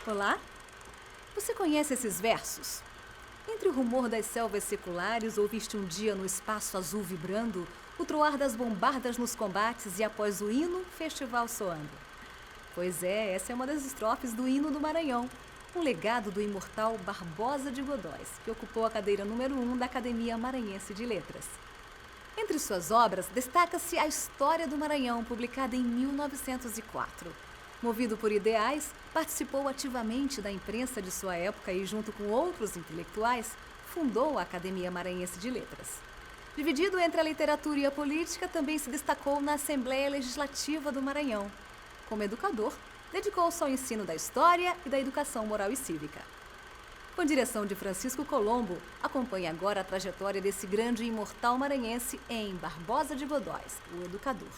Olá? Você conhece esses versos? Entre o rumor das selvas seculares, ouviste um dia no espaço azul vibrando, o troar das bombardas nos combates e após o hino, festival soando. Pois é, essa é uma das estrofes do hino do Maranhão, um legado do imortal Barbosa de Godóis, que ocupou a cadeira número 1 da Academia Maranhense de Letras. Entre suas obras, destaca-se A História do Maranhão, publicada em 1904. Movido por ideais, participou ativamente da imprensa de sua época e, junto com outros intelectuais, fundou a Academia Maranhense de Letras. Dividido entre a literatura e a política, também se destacou na Assembleia Legislativa do Maranhão. Como educador, dedicou-se ao ensino da história e da educação moral e cívica. Com direção de Francisco Colombo, acompanhe agora a trajetória desse grande e imortal maranhense em Barbosa de Godóis, o educador.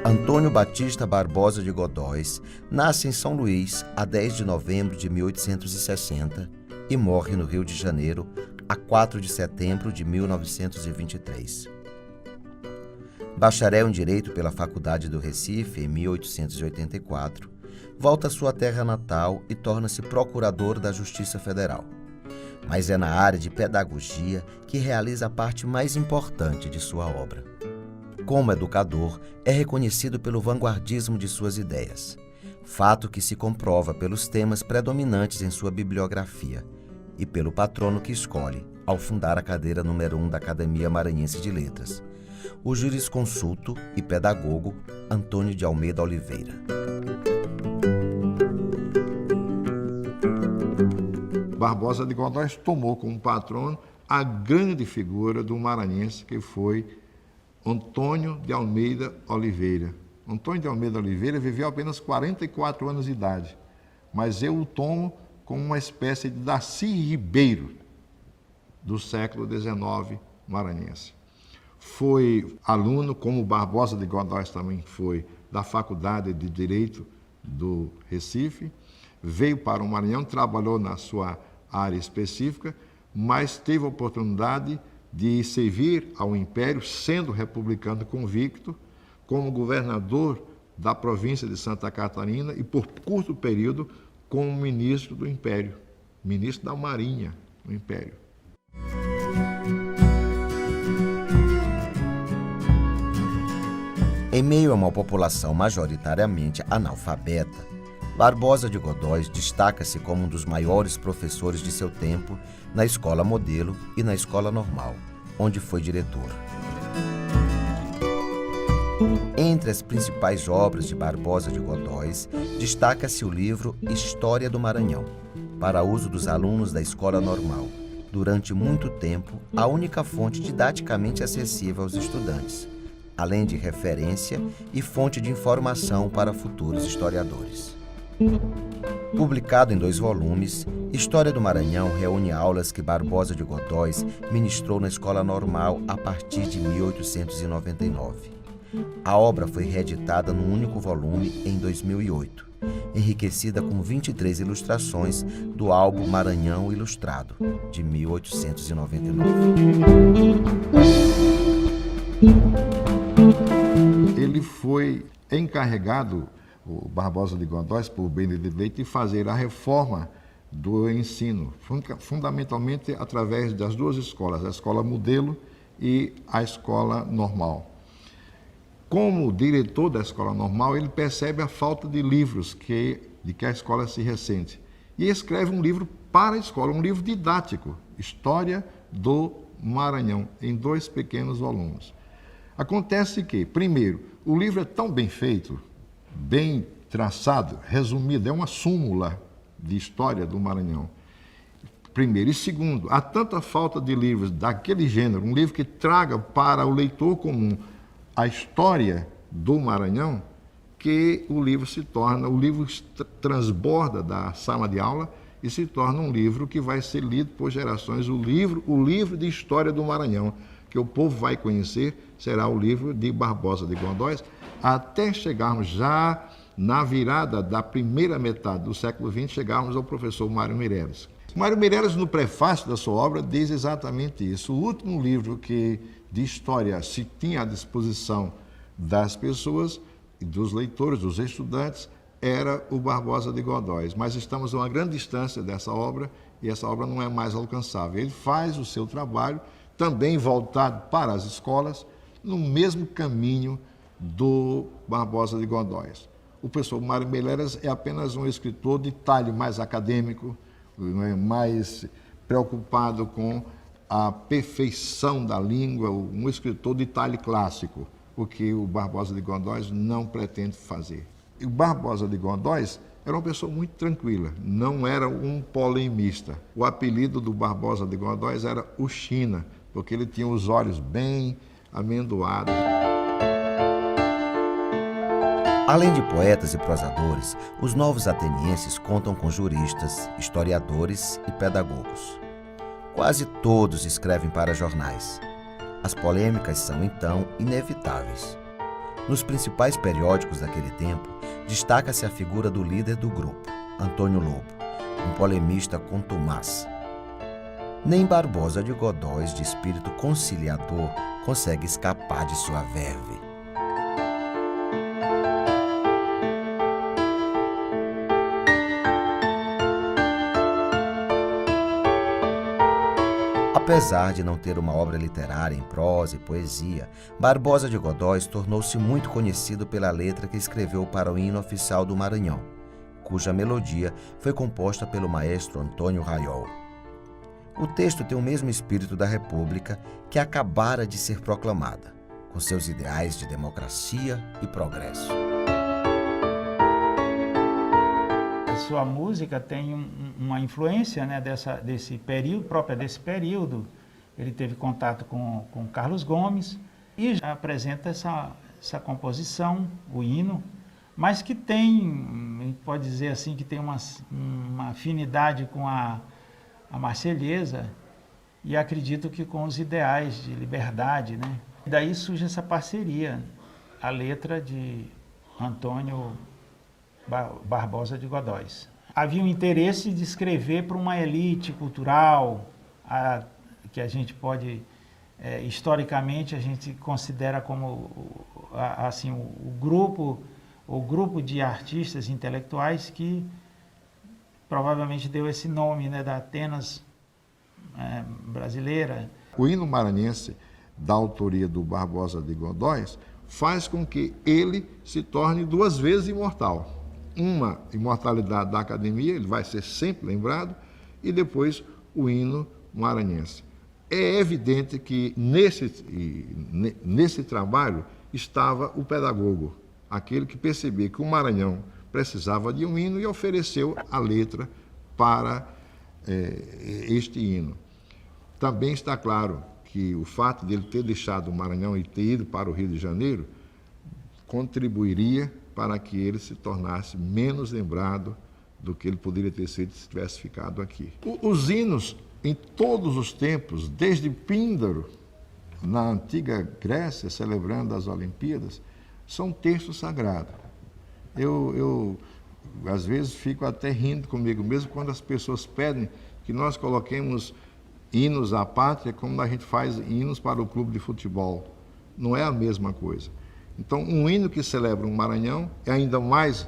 Antônio Batista Barbosa de Godóis nasce em São Luís a 10 de novembro de 1860 e morre no Rio de Janeiro a 4 de setembro de 1923. Bacharel em Direito pela Faculdade do Recife em 1884, volta à sua terra natal e torna-se procurador da Justiça Federal. Mas é na área de pedagogia que realiza a parte mais importante de sua obra. Como educador, é reconhecido pelo vanguardismo de suas ideias, fato que se comprova pelos temas predominantes em sua bibliografia e pelo patrono que escolhe ao fundar a cadeira número 1 da Academia Maranhense de Letras, o jurisconsulto e pedagogo Antônio de Almeida Oliveira. Barbosa de Godóis tomou como patrono a grande figura do maranhense que foi Antônio de Almeida Oliveira. Antônio de Almeida Oliveira viveu apenas 44 anos de idade, mas eu o tomo como uma espécie de Darcy Ribeiro do século XIX maranhense. Foi aluno, como Barbosa de Godóis também foi, da Faculdade de Direito do Recife, veio para o Maranhão, trabalhou na sua área específica, mas teve a oportunidade de servir ao Império, sendo republicano convicto, como governador da província de Santa Catarina e, por curto período, como ministro do Império, ministro da Marinha do Império. Em meio a uma população majoritariamente analfabeta, Barbosa de Godóis destaca-se como um dos maiores professores de seu tempo na Escola Modelo e na Escola Normal, onde foi diretor. Entre as principais obras de Barbosa de Godóis, destaca-se o livro História do Maranhão, para uso dos alunos da Escola Normal, durante muito tempo a única fonte didaticamente acessível aos estudantes, além de referência e fonte de informação para futuros historiadores. Publicado em 2 volumes, História do Maranhão reúne aulas que Barbosa de Godóis ministrou na Escola Normal a partir de 1899. A obra foi reeditada num único volume em 2008, enriquecida com 23 ilustrações do álbum Maranhão Ilustrado, de 1899. Ele foi encarregado, o Barbosa de Godóis, por Benedito Leite, de fazer a reforma do ensino, fundamentalmente através das 2 escolas, a Escola Modelo e a Escola Normal. Como diretor da Escola Normal, ele percebe a falta de livros de que a escola se ressente e escreve um livro para a escola, um livro didático, História do Maranhão, em 2 pequenos volumes. Acontece que, primeiro, o livro é tão bem feito, bem traçado, resumido, é uma súmula de história do Maranhão. Primeiro. E segundo, há tanta falta de livros daquele gênero, um livro que traga para o leitor comum a história do Maranhão, que o livro transborda da sala de aula e se torna um livro que vai ser lido por gerações. O livro de história do Maranhão, que o povo vai conhecer, será o livro de Barbosa de Godóis, até chegarmos já na virada da primeira metade do século XX, chegarmos ao professor Mário Meireles. Mário Meireles, no prefácio da sua obra, diz exatamente isso. O último livro de história se tinha à disposição das pessoas, dos leitores, dos estudantes, era o Barbosa de Godóis. Mas estamos a uma grande distância dessa obra e essa obra não é mais alcançável. Ele faz o seu trabalho, também voltado para as escolas, no mesmo caminho do Barbosa de Godóis. O professor Mário Meireles é apenas um escritor de talhe mais acadêmico, mais preocupado com a perfeição da língua, um escritor de talhe clássico, o que o Barbosa de Godóis não pretende fazer. E o Barbosa de Godóis era uma pessoa muito tranquila, não era um polemista. O apelido do Barbosa de Godóis era o China, porque ele tinha os olhos bem amendoados. Além de poetas e prosadores, os novos atenienses contam com juristas, historiadores e pedagogos. Quase todos escrevem para jornais. As polêmicas são, então, inevitáveis. Nos principais periódicos daquele tempo, destaca-se a figura do líder do grupo, Antônio Lobo, um polemista contumaz. Nem Barbosa de Godóis, de espírito conciliador, consegue escapar de sua verve. Apesar de não ter uma obra literária em prosa e poesia, Barbosa de Godóis tornou-se muito conhecido pela letra que escreveu para o hino oficial do Maranhão, cuja melodia foi composta pelo maestro Antônio Raiol. O texto tem o mesmo espírito da República que acabara de ser proclamada, com seus ideais de democracia e progresso. Sua música tem uma influência, né, desse período, própria desse período. Ele teve contato com Carlos Gomes e já apresenta essa composição, o hino, mas que tem, pode dizer assim, que tem uma afinidade com a Marselhesa e acredito que com os ideais de liberdade, né? E daí surge essa parceria, a letra de Antônio Barbosa de Godóis. Havia um interesse de escrever para uma elite cultural, que a gente pode, historicamente, a gente considera como assim, o grupo de artistas intelectuais que provavelmente deu esse nome, né, da Atenas brasileira. O hino maranhense, da autoria do Barbosa de Godóis, faz com que ele se torne duas vezes imortal. Uma imortalidade da academia, ele vai ser sempre lembrado, e depois o hino maranhense. É evidente que nesse trabalho estava o pedagogo, aquele que percebia que o Maranhão precisava de um hino e ofereceu a letra para este hino. Também está claro que o fato de ele ter deixado o Maranhão e ter ido para o Rio de Janeiro contribuiria para que ele se tornasse menos lembrado do que ele poderia ter sido se tivesse ficado aqui. Os hinos, em todos os tempos, desde Píndaro, na antiga Grécia, celebrando as Olimpíadas, são textos sagrados. Eu às vezes, fico até rindo comigo mesmo quando as pessoas pedem que nós coloquemos hinos à pátria como a gente faz hinos para o clube de futebol. Não é a mesma coisa. Então, um hino que celebra o Maranhão é ainda mais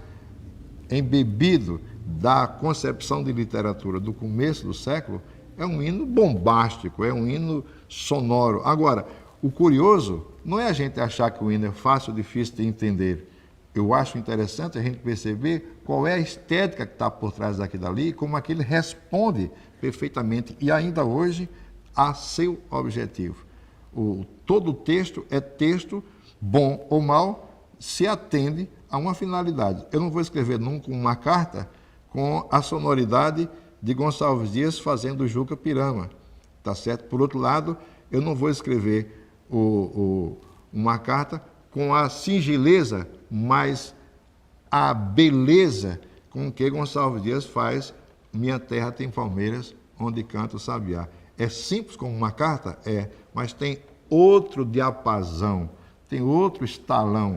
embebido da concepção de literatura do começo do século, é um hino bombástico, é um hino sonoro. Agora, o curioso não é a gente achar que o hino é fácil ou difícil de entender. Eu acho interessante a gente perceber qual é a estética que está por trás daquilo ali e como aquele responde perfeitamente, e ainda hoje, a seu objetivo. Todo texto é texto, bom ou mal, se atende a uma finalidade. Eu não vou escrever nunca uma carta com a sonoridade de Gonçalves Dias fazendo Juca Pirama, tá certo? Por outro lado, eu não vou escrever uma carta com a singeleza, mas a beleza com que Gonçalves Dias faz Minha Terra Tem Palmeiras, Onde Canta o Sabiá. É simples como uma carta? É, mas tem outro diapasão, tem outro estalão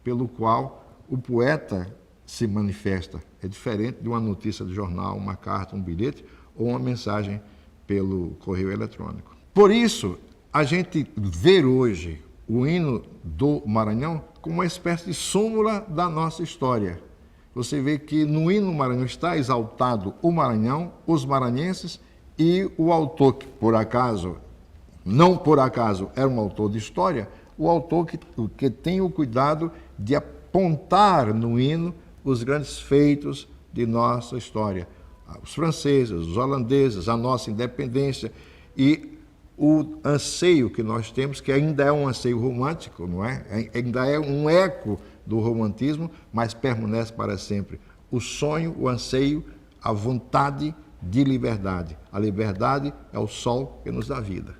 pelo qual o poeta se manifesta. É diferente de uma notícia de jornal, uma carta, um bilhete, ou uma mensagem pelo correio eletrônico. Por isso, a gente vê hoje o hino do Maranhão como uma espécie de súmula da nossa história. Você vê que no hino do Maranhão está exaltado o Maranhão, os maranhenses e o autor, que por acaso, não por acaso, era um autor de história, o autor que tem o cuidado de apontar no hino os grandes feitos de nossa história. Os franceses, os holandeses, a nossa independência e o anseio que nós temos, que ainda é um anseio romântico, não é? Ainda é um eco do romantismo, mas permanece para sempre. O sonho, o anseio, a vontade de liberdade. A liberdade é o sol que nos dá vida.